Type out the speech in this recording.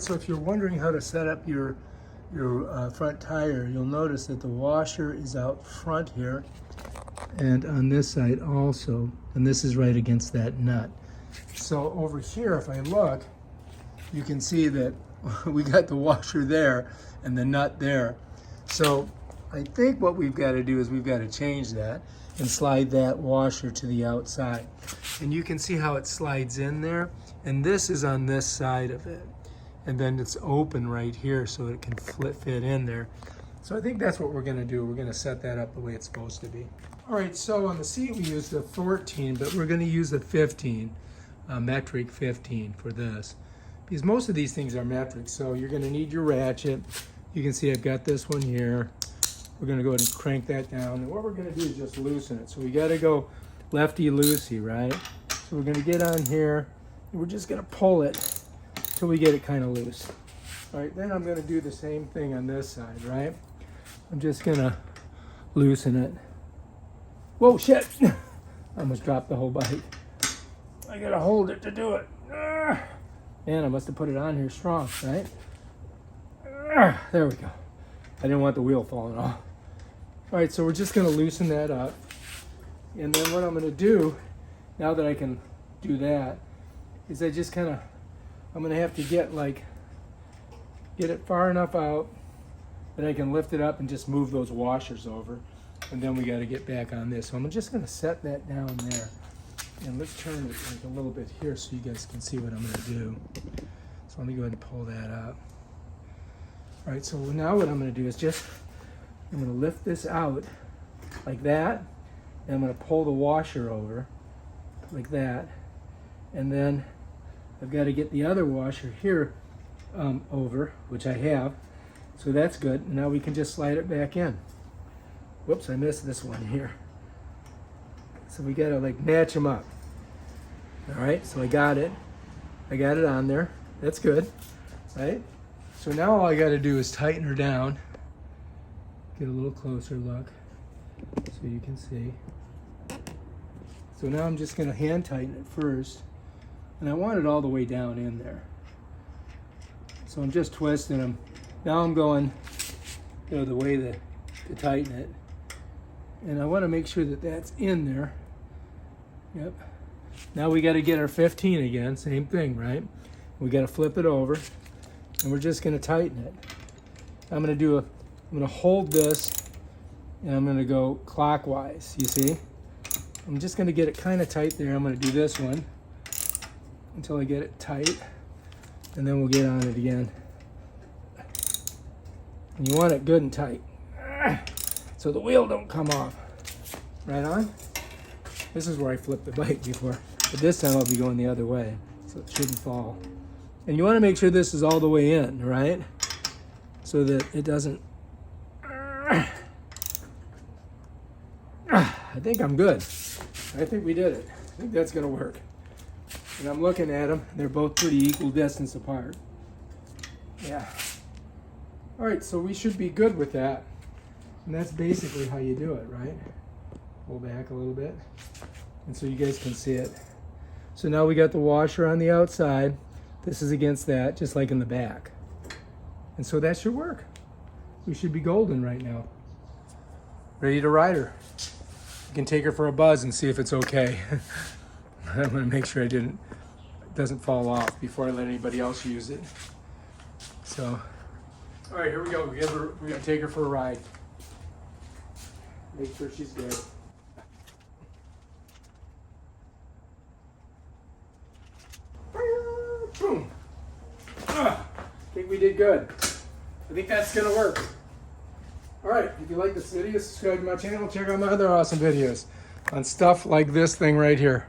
So if you're wondering how to set up your front tire, you'll notice that the washer is out front here and on this side also, and this is right against that nut. So over here, if I look, you can see that we got the washer there and the nut there. So I think what we've got to do is we've got to change that and slide that washer to the outside. And you can see how it slides in there, and this is on this side of it. And then it's open right here so it can fit in there. So I think that's what we're gonna do. We're gonna set that up the way it's supposed to be. All right, so on the seat we used the 14, but we're gonna use the 15, metric 15 for this. Because most of these things are metric, so you're gonna need your ratchet. You can see I've got this one here. We're gonna go ahead and crank that down. And what we're gonna do is just loosen it. So we gotta go lefty-loosey, right? So we're gonna get on here, and we're just gonna pull it till we get it kind of loose. All right, then I'm gonna do the same thing on this side, right? I'm just gonna loosen it. Whoa, shit! I almost dropped the whole bike. I gotta hold it to do it. Man, I must have put it on here strong, right? There we go. I didn't want the wheel falling off. All right, so we're just gonna loosen that up. And then what I'm gonna do, now that I can do that, is I just kind of, I'm gonna have to get it far enough out that I can lift it up and just move those washers over. And then we gotta get back on this. So I'm just gonna set that down there. And let's turn it like a little bit here so you guys can see what I'm gonna do. So let me go ahead and pull that up. All right, so now what I'm gonna do is I'm gonna lift this out like that. And I'm gonna pull the washer over like that. And then I've got to get the other washer here over, which I have. So that's good. Now we can just slide it back in. Whoops, I missed this one here. So we got to match them up. All right, so I got it. I got it on there. That's good, right? So now all I got to do is tighten her down. Get a little closer look so you can see. So now I'm just going to hand tighten it first. And I want it all the way down in there. So I'm just twisting them. Now I'm going, the way to tighten it. And I want to make sure that that's in there. Yep. Now we got to get our 15 again. Same thing, right? We got to flip it over. And we're just going to tighten it. I'm going to hold this. And I'm going to go clockwise, you see? I'm just going to get it kind of tight there. I'm going to do this one until I get it tight, and then we'll get on it again. And you want it good and tight so the wheel don't come off. Right on? This is where I flipped the bike before, but this time I'll be going the other way, so it shouldn't fall. And you want to make sure this is all the way in, right? So that it doesn't... I think I'm good. I think we did it. I think that's going to work. And I'm looking at them. They're both pretty equal distance apart. Yeah. All right, so we should be good with that. And that's basically how you do it, right? Pull back a little bit. And so you guys can see it. So now we got the washer on the outside. This is against that, just like in the back. And so that should work. We should be golden right now. Ready to ride her. You can take her for a buzz and see if it's okay. I'm gonna make sure it doesn't fall off before I let anybody else use it. So, all right, here we go. We're gonna take her for a ride. Make sure she's good. Boom. I think we did good. I think that's gonna work. All right, if you like this video, subscribe to my channel. Check out my other awesome videos on stuff like this thing right here.